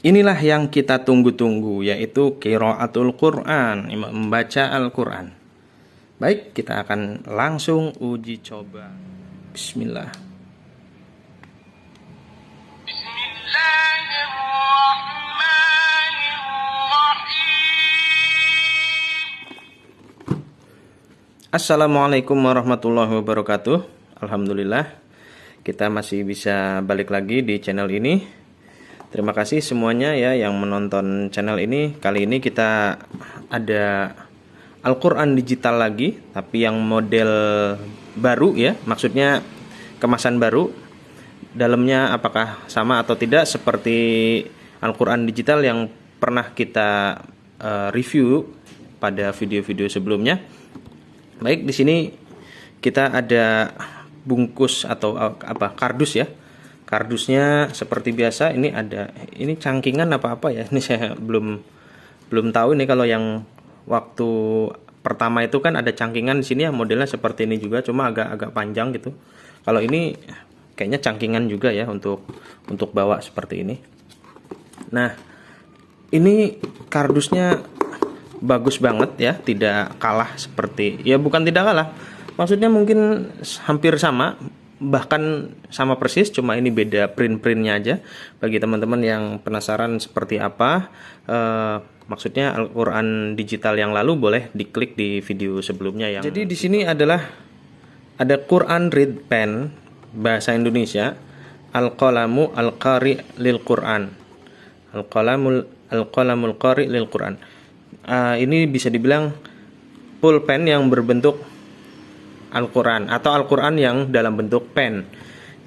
Inilah yang kita tunggu-tunggu, yaitu qiraatul Quran, membaca Al-Quran. Baik, kita akan langsung uji coba. Bismillah. Assalamualaikum warahmatullahi wabarakatuh. Alhamdulillah, kita masih bisa balik lagi di channel ini. Terima kasih semuanya ya yang menonton channel ini. Kali ini kita ada Al-Quran digital lagi, tapi yang model baru ya, maksudnya kemasan baru. Dalamnya apakah sama atau tidak seperti Al-Quran digital yang pernah kita review pada video-video sebelumnya. Baik, di sini kita ada bungkus atau kardus ya. Kardusnya seperti biasa, ini cangkingan apa ya, ini saya belum tahu nih. Kalau yang waktu pertama itu kan ada cangkingan, di sini ya modelnya seperti ini juga, cuma agak panjang gitu. Kalau ini kayaknya cangkingan juga ya untuk bawa seperti ini. Nah, ini kardusnya bagus banget ya, tidak kalah seperti, ya bukan tidak kalah, maksudnya mungkin hampir sama, bahkan sama persis, cuma ini beda print-printnya aja. Bagi teman-teman yang penasaran seperti apa maksudnya Al-Quran digital yang lalu, boleh diklik di video sebelumnya yang. Jadi di sini ada Quran Read Pen bahasa Indonesia, Al-Qalamu Al-Qari lil Quran, Al-Qalamul Qari lil Quran. Ini bisa dibilang pulpen yang berbentuk Al-Quran atau Al-Quran yang dalam bentuk pen.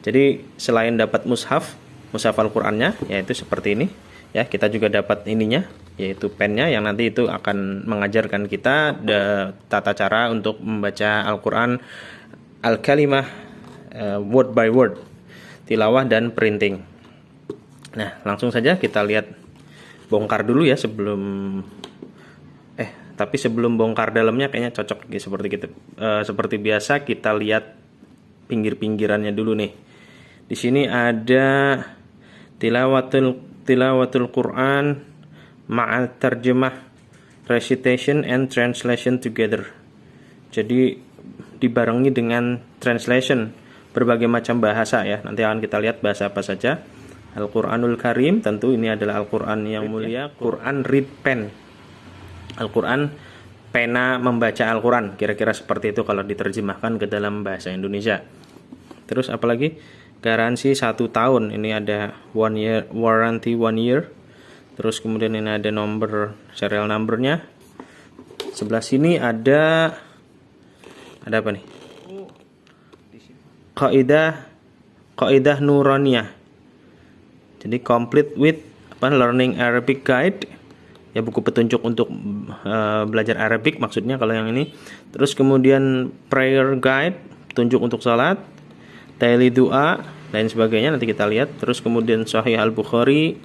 Jadi selain dapat mushaf Al-Qurannya, yaitu seperti ini ya, kita juga dapat ininya, yaitu pennya yang nanti itu akan mengajarkan kita tata cara untuk membaca Al-Quran al-kalimah word by word, tilawah dan printing. Nah, langsung saja kita lihat, bongkar dulu ya tapi sebelum bongkar dalamnya kayaknya cocok seperti gitu. Seperti biasa kita lihat pinggir-pinggirannya dulu nih. Di sini ada tilawatul Quran ma'al tarjemah, recitation and translation together. Jadi dibarengi dengan translation berbagai macam bahasa ya. Nanti akan kita lihat bahasa apa saja. Al-Quranul Karim, tentu ini adalah Al-Quran yang mulia. Quran Read Pen, Al-Quran pena membaca Al-Quran, kira-kira seperti itu kalau diterjemahkan ke dalam bahasa Indonesia. Terus apalagi, garansi 1 tahun, ini ada warranty 1 year. Terus kemudian ini ada serial numbernya. Sebelah sini ada apa nih? Qaidah Nuraniyah. Jadi complete with learning Arabic guide, ya buku petunjuk untuk belajar Arabic maksudnya kalau yang ini. Terus kemudian prayer guide, petunjuk untuk salat, daily doa, lain sebagainya, nanti kita lihat. Terus kemudian Sahih Al-Bukhari,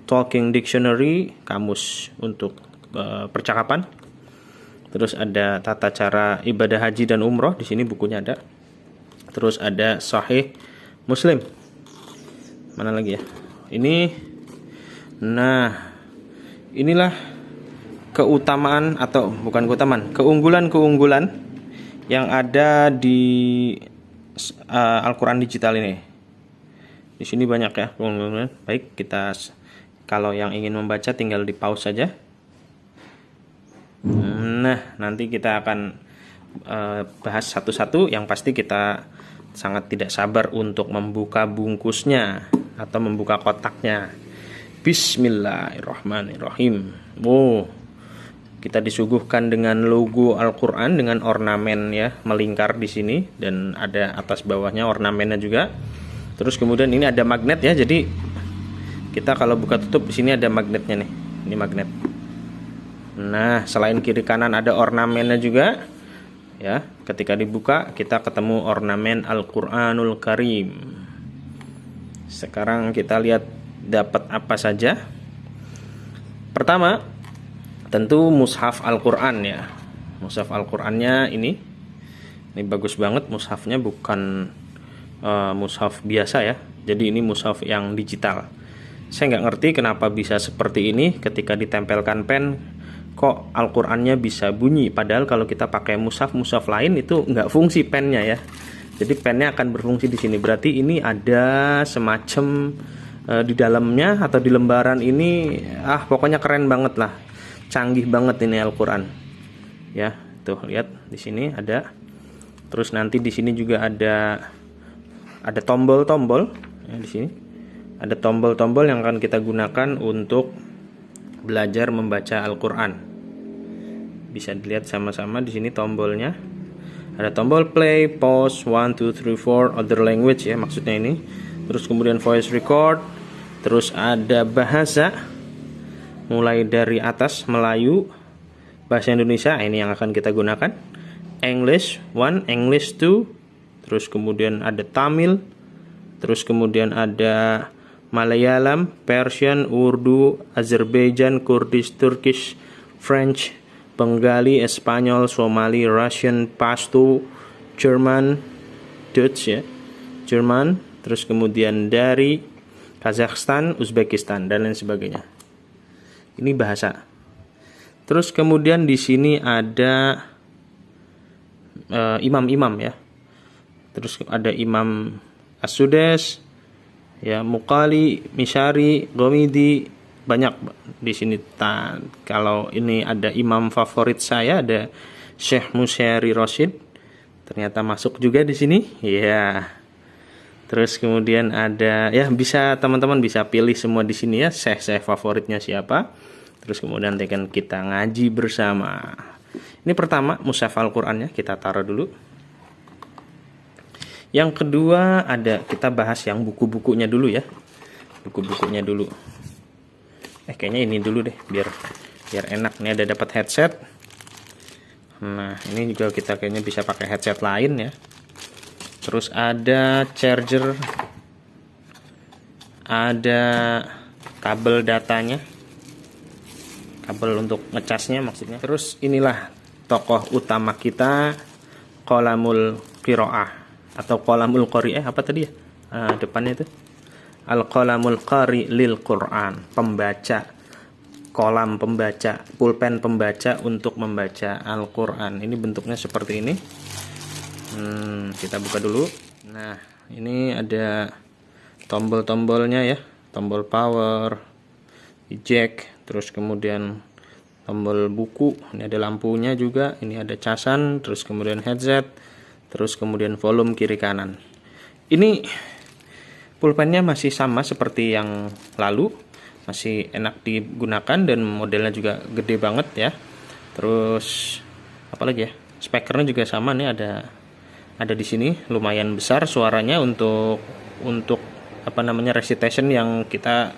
talking dictionary, kamus untuk percakapan. Terus ada tata cara ibadah haji dan umroh, di sini bukunya ada. Terus ada Sahih Muslim. Mana lagi ya? Ini, nah, inilah keutamaan atau bukan keutamaan, keunggulan yang ada di Al-Quran digital ini. Di sini banyak ya keunggulan. Baik, kita kalau yang ingin membaca tinggal di pause saja. Nah, nanti kita akan bahas satu-satu. Yang pasti kita sangat tidak sabar untuk membuka bungkusnya atau membuka kotaknya. Bismillahirrahmanirrahim. Kita disuguhkan dengan logo Al-Quran dengan ornamen ya, melingkar di sini, dan ada atas bawahnya ornamennya juga. Terus kemudian ini ada magnet ya, jadi kita kalau buka tutup di sini ada magnetnya nih. Ini magnet. Nah, selain kiri kanan ada ornamennya juga ya. Ketika dibuka kita ketemu ornamen Al-Quranul Karim. Sekarang kita lihat dapat apa saja. Pertama, tentu mushaf Al-Quran ya. Mushaf Al-Qurannya ini bagus banget. Mushafnya bukan mushaf biasa ya. Jadi ini mushaf yang digital. Saya nggak ngerti kenapa bisa seperti ini. Ketika ditempelkan pen, kok Al-Qur'annya bisa bunyi, padahal kalau kita pakai mushaf lain itu nggak fungsi pennya ya. Jadi pennya akan berfungsi di sini. Berarti ini ada semacam di dalamnya atau di lembaran ini, pokoknya keren banget lah, canggih banget ini Al-Qur'an ya. Tuh lihat di sini ada. Terus nanti di sini juga ada tombol-tombol ya. Di sini ada tombol-tombol yang akan kita gunakan untuk belajar membaca Al-Qur'an. Bisa dilihat sama-sama di sini tombolnya. Ada tombol play, pause, 1, 2, 3, 4, other language ya maksudnya ini. Terus kemudian voice record. Terus ada bahasa, mulai dari atas Melayu, bahasa Indonesia, ini yang akan kita gunakan. English 1, English 2. Terus kemudian ada Tamil. Terus kemudian ada Malayalam, Persian, Urdu, Azerbaijan, Kurdish, Turkish, French, Bengali, Espanyol, Somali, Russian, Pashto, Jerman, Dutch ya, Jerman, terus kemudian dari Kazakhstan, Uzbekistan dan lain sebagainya. Ini bahasa. Terus kemudian di sini ada imam-imam ya. Terus ada Imam As-Sudais, ya, Muqali, Mishari, Gomidi, banyak di sini. Kalau ini ada imam favorit saya, ada Syekh Musyari Roshid, ternyata masuk juga di sini ya. Terus kemudian ada ya, bisa teman-teman bisa pilih semua di sini ya, syekh favoritnya siapa. Terus kemudian kita ngaji bersama. Ini pertama mushaf Al-Qur'annya kita taruh dulu. Yang kedua kita bahas yang buku-bukunya dulu ya. Buku-bukunya dulu. Kayaknya ini dulu deh biar enak. Nih ada dapat headset. Nah, ini juga kita kayaknya bisa pakai headset lain ya. Terus ada charger. Ada kabel datanya. Kabel untuk ngecasnya maksudnya. Terus inilah tokoh utama kita, Qalamul Qiraah atau Qalamul Qari, apa tadi ya? Depannya itu Al-Qalamul Qari lil Quran, pembaca, kolam pembaca, pulpen pembaca untuk membaca Al-Quran. Ini bentuknya seperti ini. Kita buka dulu. Nah, ini ada tombol-tombolnya ya, tombol power, jack, terus kemudian tombol buku. Ini ada lampunya juga. Ini ada casan, terus kemudian headset, terus kemudian volume kiri kanan. Ini pulpennya masih sama seperti yang lalu, masih enak digunakan dan modelnya juga gede banget ya. Terus apalagi ya, speakernya juga sama nih, ada di sini, lumayan besar suaranya untuk recitation yang kita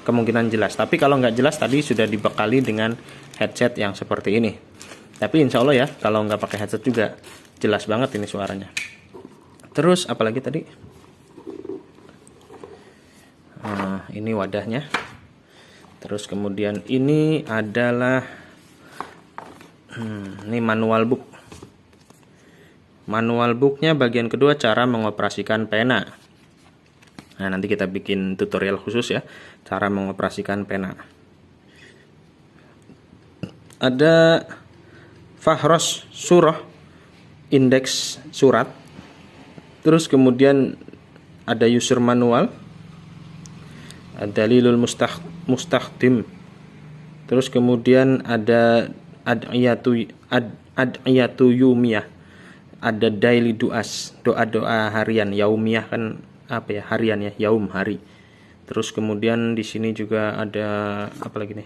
kemungkinan jelas. Tapi kalau nggak jelas tadi sudah dibekali dengan headset yang seperti ini. Tapi insya Allah ya, kalau nggak pakai headset juga jelas banget ini suaranya. Terus apalagi tadi? Ini wadahnya. Terus kemudian ini adalah ini manual book. Manual booknya bagian kedua, cara mengoperasikan pena. Nah, nanti kita bikin tutorial khusus ya, cara mengoperasikan pena. Ada Fahros surah, indeks surat. Terus kemudian ada user manual, dalilul mustakhdim. Terus kemudian ada ad'iyatu yumiyah, ada daily duas, doa-doa harian. Yaumiyah kan apa ya, harian ya, yaum hari. Terus kemudian di sini juga ada apa lagi nih?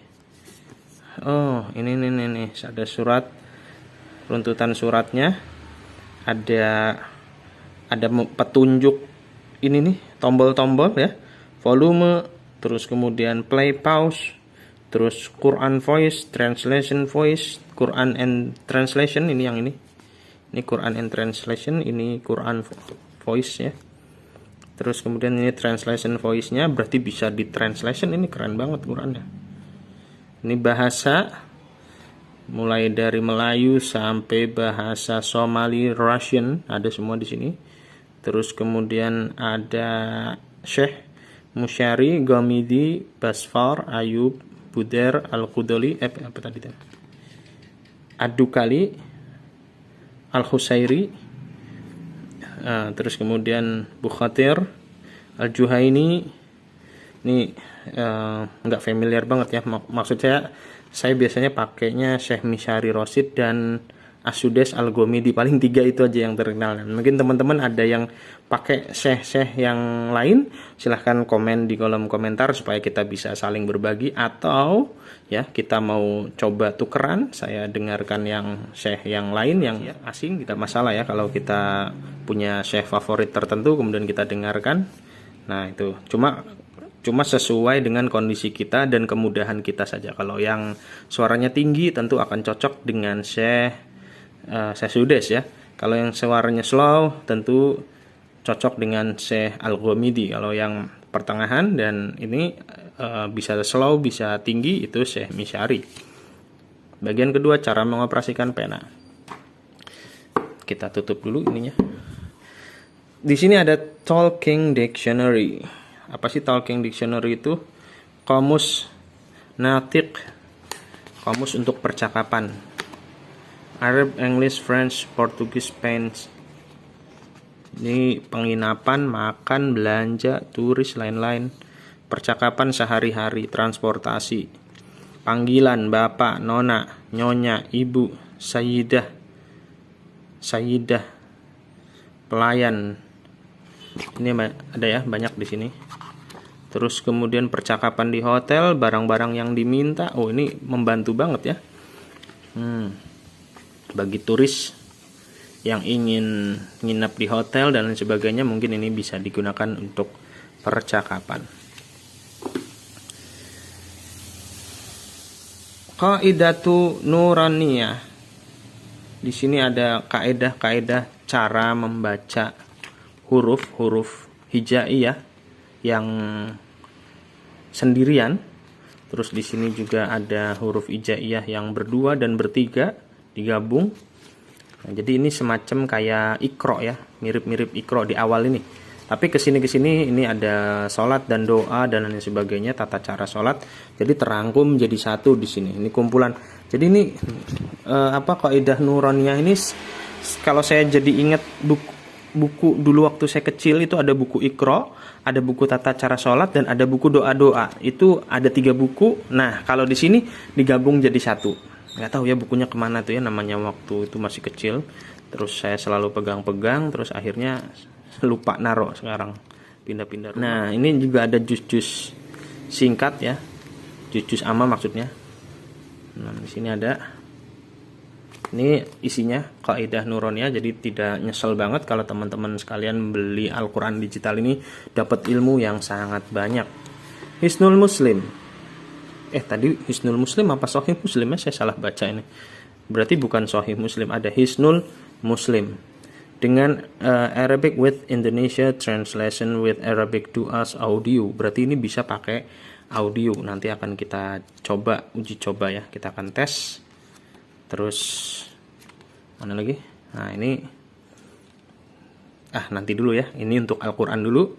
Oh, ini ada surat, runtutan suratnya. Ada petunjuk ini nih, tombol-tombol ya, volume, terus kemudian play, pause, terus Quran voice, translation voice, Quran and translation, ini yang ini Quran and translation, ini Quran voice ya. Terus kemudian ini translation voice-nya, berarti bisa di translation. Ini keren banget Qurannya. Ini bahasa, mulai dari Melayu sampai bahasa Somali, Russian, ada semua di sini. Terus kemudian ada Syekh Musyari, Ghamidi, Basfar, Ayub, Budair, Al-Qudali, apa tadi itu? Ad-Dukali, Al-Husairi, terus kemudian Bukhatir, Al-Juhaini. Ini nggak familiar banget ya. Maksud saya biasanya pakainya Syekh Misyari Rosid dan As-Sudais Al-Ghomidi, paling 3 itu aja yang terkenal. Mungkin teman-teman ada yang pakai syekh-syekh yang lain, silahkan komen di kolom komentar supaya kita bisa saling berbagi, atau ya kita mau coba tukeran, saya dengarkan yang syekh yang lain yang asing, tidak masalah ya kalau kita punya syekh favorit tertentu kemudian kita dengarkan. Nah itu cuma sesuai dengan kondisi kita dan kemudahan kita saja. Kalau yang suaranya tinggi tentu akan cocok dengan Syekh Sudais ya. Kalau yang suaranya slow tentu cocok dengan Syekh Al-Ghomidi. Kalau yang pertengahan dan ini bisa slow bisa tinggi itu Syekh Misyari. Bagian kedua, cara mengoperasikan pena. Kita tutup dulu ininya. Di sini ada Talking Dictionary. Apa sih Talking Dictionary itu? Kamus natik, kamus untuk percakapan. Arab, English, French, Portugis, Spanish. Ini penginapan, makan, belanja, turis, lain-lain. Percakapan sehari-hari, transportasi. Panggilan, bapak, nona, nyonya, ibu, sayyidah, pelayan. Ini ada ya, banyak di sini. Terus kemudian percakapan di hotel, barang-barang yang diminta. Oh, ini membantu banget ya. Bagi turis yang ingin nginap di hotel dan lain sebagainya, mungkin ini bisa digunakan untuk percakapan. Qaidatu Nuraniyah. Di sini ada kaidah-kaidah cara membaca huruf-huruf hijaiyah yang sendirian. Terus di sini juga ada huruf hijaiyah yang berdua dan bertiga digabung. Nah, jadi ini semacam kayak ikro ya, mirip-mirip ikro di awal ini. Tapi kesini ini ada sholat dan doa dan lain sebagainya, tata cara sholat. Jadi terangkum jadi satu di sini. Ini kumpulan. Jadi ini kaidah Nuraniyah ini, kalau saya jadi ingat buku dulu waktu saya kecil itu ada buku ikro, ada buku tata cara sholat dan ada buku doa-doa. Itu ada 3 buku. Nah kalau di sini digabung jadi satu. Nggak tahu ya bukunya kemana tuh ya, namanya waktu itu masih kecil. Terus saya selalu pegang-pegang, terus akhirnya lupa naro, sekarang pindah-pindah rumah. Nah ini juga ada juz-juz singkat ya, juz-juz amma maksudnya. Nah di sini ada, ini isinya kaidah Nuraniyah, jadi tidak nyesel banget kalau teman-teman sekalian beli Al-Quran digital ini, dapat ilmu yang sangat banyak. Hisnul Muslim. Tadi Hisnul Muslim apa Sahih Muslim ya? Saya salah baca ini. Berarti bukan Sahih Muslim, ada Hisnul Muslim. Dengan Arabic with Indonesia translation with Arabic to us audio. Berarti ini bisa pakai audio. Nanti akan kita uji coba ya. Kita akan tes. Terus mana lagi? Nah ini nanti dulu ya. Ini untuk Al-Quran dulu.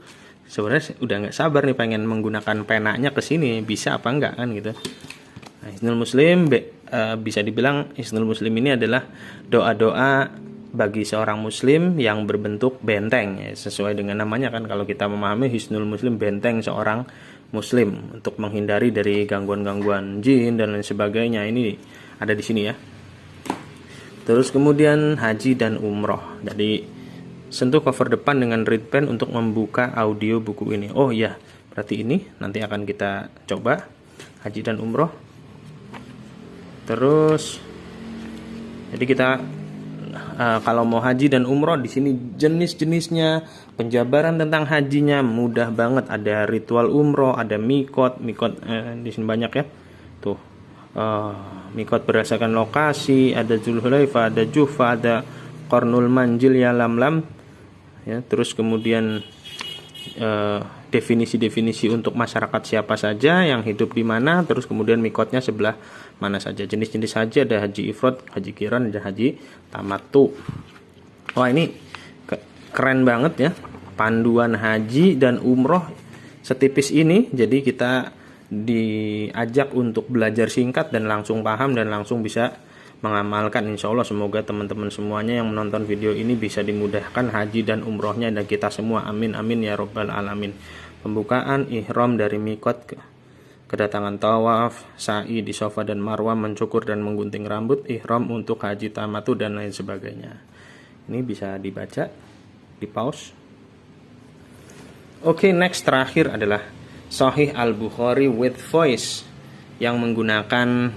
Sebenarnya udah nggak sabar nih pengen menggunakan penanya ke sini, bisa apa enggak kan gitu. Nah, Hisnul Muslim bisa dibilang Hisnul Muslim ini adalah doa-doa bagi seorang muslim yang berbentuk benteng ya, sesuai dengan namanya kan. Kalau kita memahami Hisnul Muslim, benteng seorang muslim untuk menghindari dari gangguan-gangguan jin dan lain sebagainya. Ini ada di sini ya. Terus kemudian haji dan umroh. Jadi sentuh cover depan dengan read pen untuk membuka audio buku ini. Oh iya, berarti ini nanti akan kita coba haji dan umroh. Terus jadi kita kalau mau haji dan umroh, di sini jenis-jenisnya, penjabaran tentang hajinya mudah banget. Ada ritual umroh, ada mikot di sini banyak ya. Tuh mikot berdasarkan lokasi, ada Zulhulaifah, ada Juhfa, ada Qarnul Manjil ya lam. Ya, terus kemudian definisi-definisi untuk masyarakat siapa saja yang hidup di mana, terus kemudian mikotnya sebelah mana saja. Jenis-jenis haji ada haji ifrad, haji qiran, dan haji tamattu. Wah ini keren banget ya, panduan haji dan umroh setipis ini, jadi kita diajak untuk belajar singkat dan langsung paham dan langsung bisa mengamalkan. Insya Allah semoga teman-teman semuanya yang menonton video ini bisa dimudahkan haji dan umrohnya dan kita semua, amin amin ya robbal alamin. Pembukaan ihram dari mikot, kedatangan tawaf, sa'i di Safa dan Marwah, mencukur dan menggunting rambut, ihram untuk haji tamatu dan lain sebagainya. Ini bisa dibaca, di pause. Oke, next terakhir adalah Sahih Al-Bukhari with voice, yang menggunakan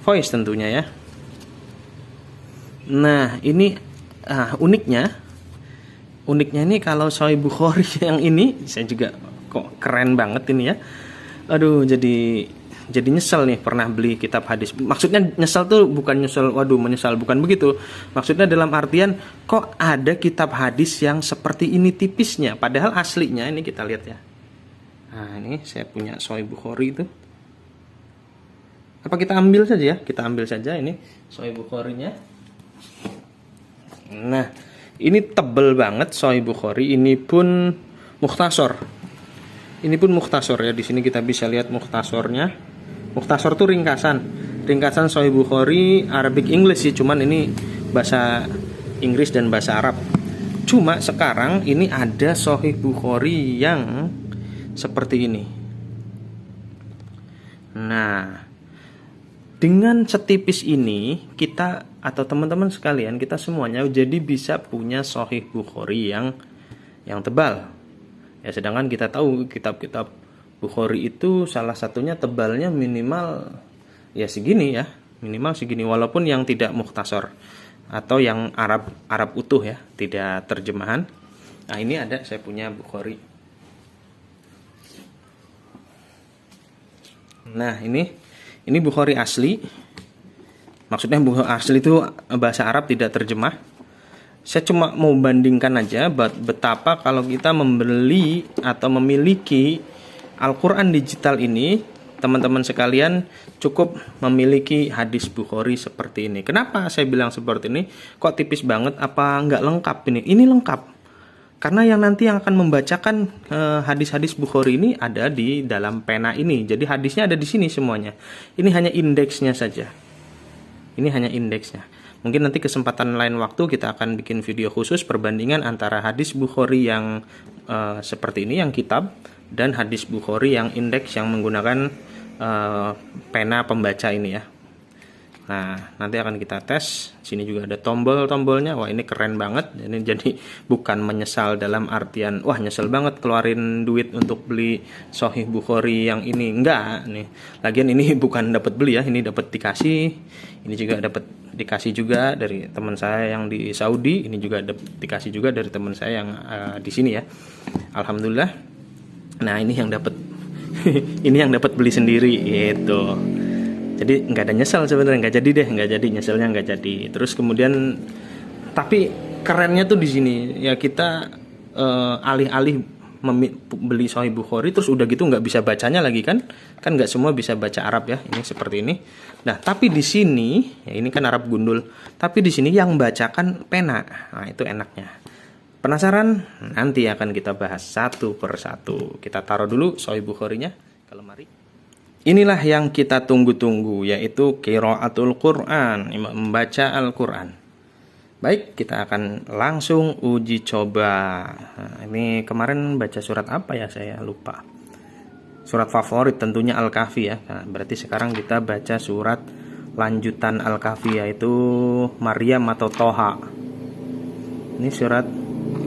voice tentunya ya. Nah, ini uniknya ini kalau Sahih Bukhari yang ini saya juga kok keren banget ini ya. Aduh, jadi nyesel nih pernah beli kitab hadis. Maksudnya nyesel tuh bukan nyesel waduh menyesal, bukan begitu. Maksudnya dalam artian kok ada kitab hadis yang seperti ini tipisnya, padahal aslinya ini kita lihat ya. Nah, ini saya punya Sahih Bukhari itu. Apa kita ambil saja ya? Kita ambil saja ini Sahih Bukharinya. Nah, ini tebel banget Sahih Bukhari, ini pun mukhtasar. Ini pun mukhtasar ya. Di sini kita bisa lihat mukhtasornya. Mukhtasar tuh ringkasan Sahih Bukhari Arabic English sih, cuman ini bahasa Inggris dan bahasa Arab. Cuma sekarang ini ada Sahih Bukhari yang seperti ini. Nah, dengan setipis ini kita atau teman-teman sekalian, kita semuanya jadi bisa punya Sahih Bukhari yang tebal. Ya, sedangkan kita tahu kitab-kitab Bukhari itu salah satunya tebalnya minimal ya segini ya, minimal segini, walaupun yang tidak mukhtasar atau yang Arab utuh ya, tidak terjemahan. Nah, ini ada saya punya Bukhari. Nah, ini Bukhari asli. Maksudnya Bukhari asli itu bahasa Arab tidak terjemah. Saya cuma mau bandingkan aja betapa kalau kita membeli atau memiliki Al-Quran digital ini, teman-teman sekalian cukup memiliki hadis Bukhari seperti ini. Kenapa saya bilang seperti ini? Kok tipis banget? Apa nggak lengkap ini? Ini lengkap. Karena yang nanti yang akan membacakan hadis-hadis Bukhari ini ada di dalam pena ini. Jadi hadisnya ada di sini semuanya. Ini hanya indeksnya saja. Ini hanya indeksnya. Mungkin nanti kesempatan lain waktu kita akan bikin video khusus perbandingan antara hadis Bukhari yang seperti ini, yang kitab, dan hadis Bukhari yang indeks yang menggunakan pena pembaca ini ya. Nah, nanti akan kita tes. Sini juga ada tombol-tombolnya. Wah, ini keren banget. Ini jadi bukan menyesal dalam artian wah nyesel banget keluarin duit untuk beli Sahih Bukhari yang ini. Enggak, nih. Lagian ini bukan dapat beli ya, ini dapat dikasih. Ini juga dapat dikasih juga dari teman saya yang di Saudi. Ini juga dikasih juga dari teman saya yang di sini ya. Alhamdulillah. Nah, ini yang dapat ini yang dapat beli sendiri gitu. Jadi nggak ada nyesel sebenarnya, nggak jadi deh, nggak jadi nyeselnya nggak jadi. Terus kemudian tapi kerennya tuh di sini ya, kita alih-alih beli Sahih Bukhari terus udah gitu nggak bisa bacanya lagi kan nggak semua bisa baca Arab ya, ini seperti ini. Nah, tapi di sini ya, ini kan Arab gundul, tapi di sini yang bacakan pena. Nah, itu enaknya. Penasaran? Nanti akan kita bahas satu persatu. Kita taruh dulu Sahih Bukharinya ke lemari. Inilah yang kita tunggu-tunggu, yaitu qiraatul Quran, membaca Al-Quran. Baik, kita akan langsung uji coba. Nah, ini kemarin baca surat apa ya, saya lupa. Surat favorit tentunya Al-Kahfi ya. Nah, berarti sekarang kita baca surat lanjutan Al-Kahfi, yaitu Maryam atau Toha. Ini surat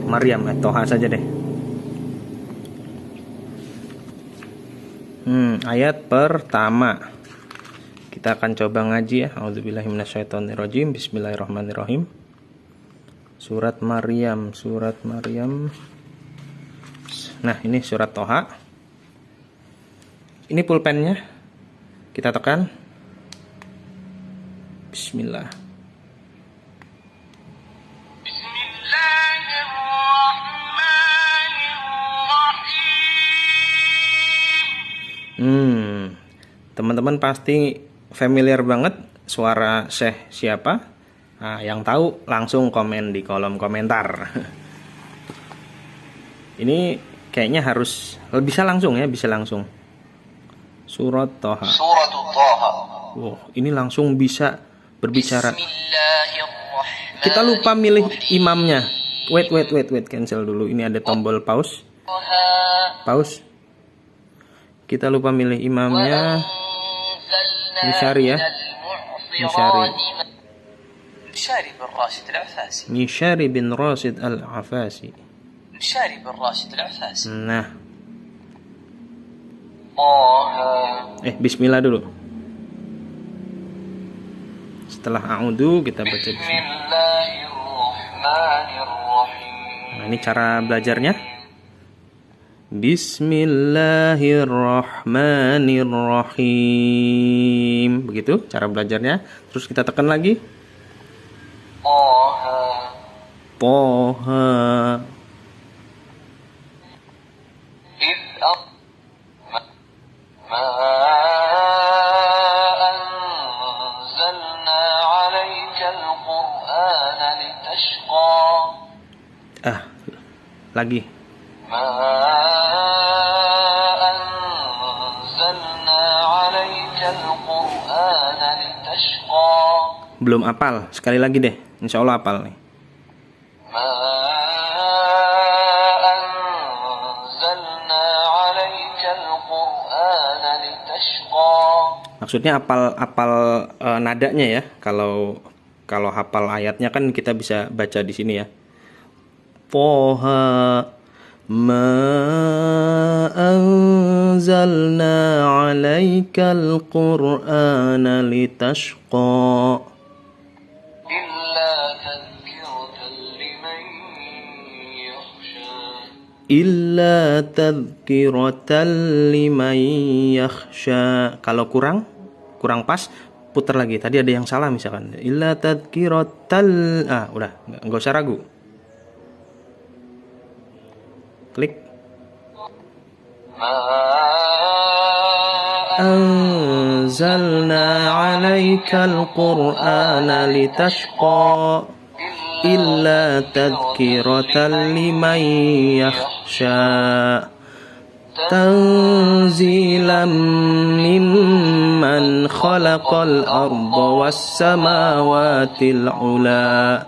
Maryam, Toha saja deh. Ayat pertama. Kita akan coba ngaji ya. A'udzubillahi minasyaitonirrajim. Bismillahirrahmanirrahim. Surat Maryam. Nah, ini surat Toha. Ini pulpennya. Kita tekan. Bismillah. Teman-teman pasti familiar banget suara Syekh siapa? Nah, yang tahu langsung komen di kolom komentar. Ini kayaknya harus bisa langsung ya, bisa langsung. Surat Thaha. Surat Thaha. Wow, ini langsung bisa berbicara. Kita lupa milih imamnya. Wait, cancel dulu. Ini ada tombol pause. Pause. Kita lupa milih imamnya. Misyari ya. Misyari bin Rashid al-Afasi. Nah. Bismillah dulu. Setelah a'udzu kita baca Bismillahirrahmanirrahim. Nah, ini cara belajarnya. Bismillahirrahmanirrahim. Begitu cara belajarnya. Terus kita tekan lagi. Toha. Lagi. Belum hafal, sekali lagi deh. Insya Allah hafal nih. Maksudnya hafal nadanya ya. Kalau hafal ayatnya kan kita bisa baca di sini ya. Toha ma anzalna 'alaikal qur'ana litashqa illa tadhkiratan liman yakhsha. Kalau kurang pas, putar lagi. Tadi ada yang salah misalkan. Illa tadhkiratal. Udah, enggak usah ragu. Klik. Anzalna 'alaikal qur'ana litashqa illa tadhkiratan liman yakhsha tanzilan mimman khalaqal arda was samawatil ula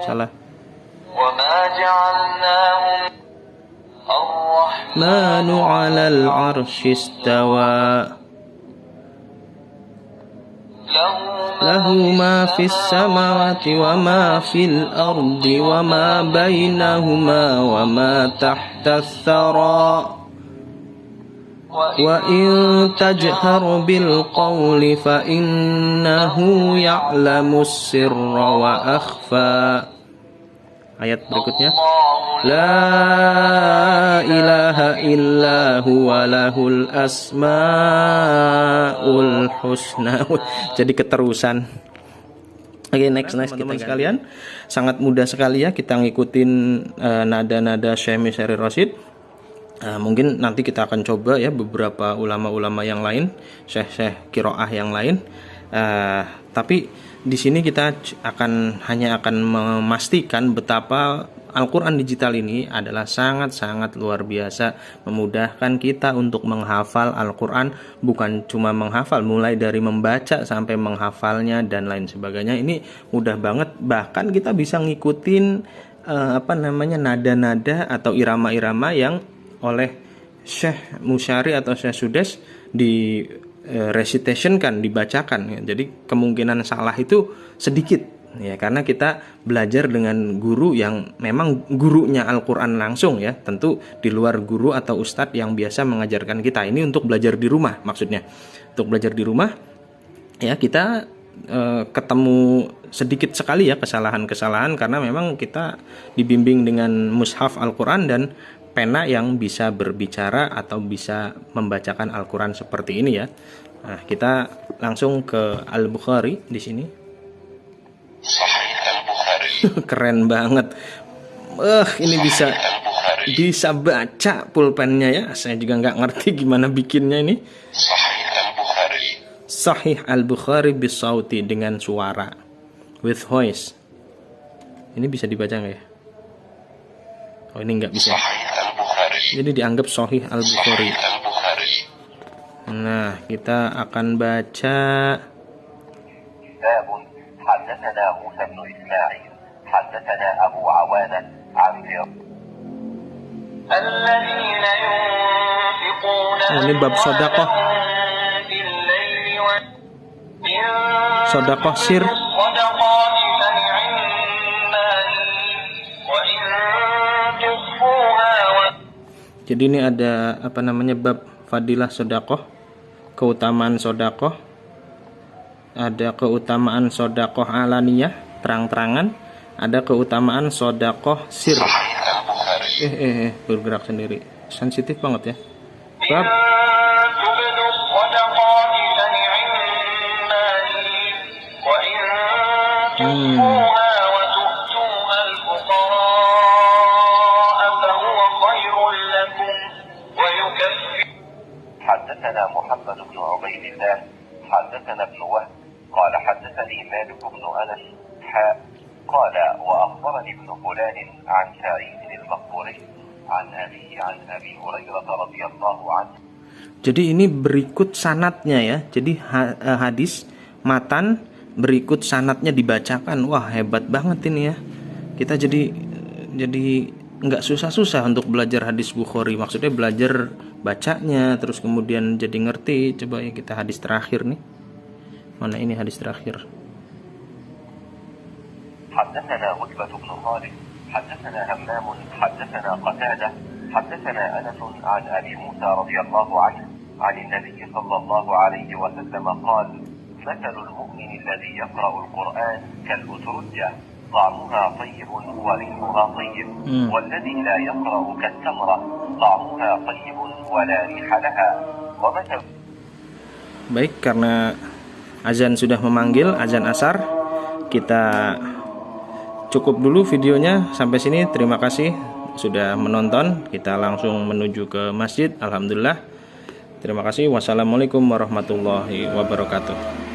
salah. Ar-Rahmanu 'alal 'arsy istawa. Lahu ma fis samawati wa ma fil ardi wa ma bainahuma wa ma tahta ath-thara. Wa in tajhar bil qawli fa innahu ya'lamus sirra wa akhfa. Ayat berikutnya. La ilaha illa huwa lahul asmaul husna. Jadi keterusan. Oke, next teman-teman sekalian. Sangat mudah sekali ya kita ngikutin nada-nada Syekh Misyari Rasyid. Mungkin nanti kita akan coba ya beberapa ulama-ulama yang lain, syekh qiraah yang lain. Tapi di sini kita hanya akan memastikan betapa Al-Quran digital ini adalah sangat-sangat luar biasa, memudahkan kita untuk menghafal Al-Quran, bukan cuma menghafal, mulai dari membaca sampai menghafalnya dan lain sebagainya. Ini mudah banget, bahkan kita bisa ngikutin nada-nada atau irama-irama yang oleh Syekh Musyari atau Syekh Sudes di recitation kan, dibacakan ya. Jadi kemungkinan salah itu sedikit ya, karena kita belajar dengan guru yang memang gurunya Al-Quran langsung ya, tentu di luar guru atau ustadz yang biasa mengajarkan kita. Ini untuk belajar di rumah maksudnya. Untuk belajar di rumah ya kita ketemu sedikit sekali ya kesalahan-kesalahan, karena memang kita dibimbing dengan mushaf Al-Quran dan pena yang bisa berbicara atau bisa membacakan Al-Quran seperti ini ya. Nah, kita langsung ke Al-Bukhari di sini. Sahih Al-Bukhari. Keren banget. Ini bisa baca pulpennya ya. Saya juga nggak ngerti gimana bikinnya ini. Sahih Al-Bukhari. Sahih Al-Bukhari bisauti, dengan suara, with voice. Ini bisa dibaca nggak ya? Oh, ini nggak bisa. صحيح البخاري Jadi dianggap Sahih Al-Bukhari. صحيح البخاري Nah, kita akan baca. باب حدثنا موسى بن إسماعيل حدثنا أبو عوانة عن الذين ينفقون Ini bab sodakoh. Sodakoh sir. Jadi ini ada apa namanya, bab fadilah sodakoh, keutamaan sodakoh, ada keutamaan sodakoh alaniyah terang-terangan, ada keutamaan sodakoh sir. صحيح البخاري Bergerak sendiri, sensitif banget ya. Bab حدثنا محمد بن عبيد الله حدثنا ابن وهب قال حدثني مالك بن أنس قال وأخبرني ابن فلان عن سعيد المقبوري عن أبيه عن أبي هريرة رضي الله عنه. Jadi ini berikut sanatnya ya. Jadi hadis matan berikut sanatnya dibacakan. Wah, hebat banget ini ya. Kita jadi nggak susah-susah untuk belajar hadis Bukhari. Maksudnya belajar bacanya, terus kemudian jadi ngerti. Coba ya kita hadis terakhir nih. Mana ini hadis terakhir? حدثنا عتبة بن خالد حدثنا همام حدثنا قتادة حدثنا أنس عن أبي موسى رضي الله عنه عن النبي صلى الله عليه وسلم قال مثل المؤمن الذي يقرأ القرآن كالأترجة طعمها طيب وريحها طيب والذي لا يقرأ كالتمرة طعمها طيب ولا ريح لها ومثل. Baik, karena azan sudah memanggil, azan asar, kita cukup dulu videonya sampai sini. Terima kasih sudah menonton. Kita langsung menuju ke masjid. Alhamdulillah. Terima kasih. Wassalamualaikum warahmatullahi wabarakatuh.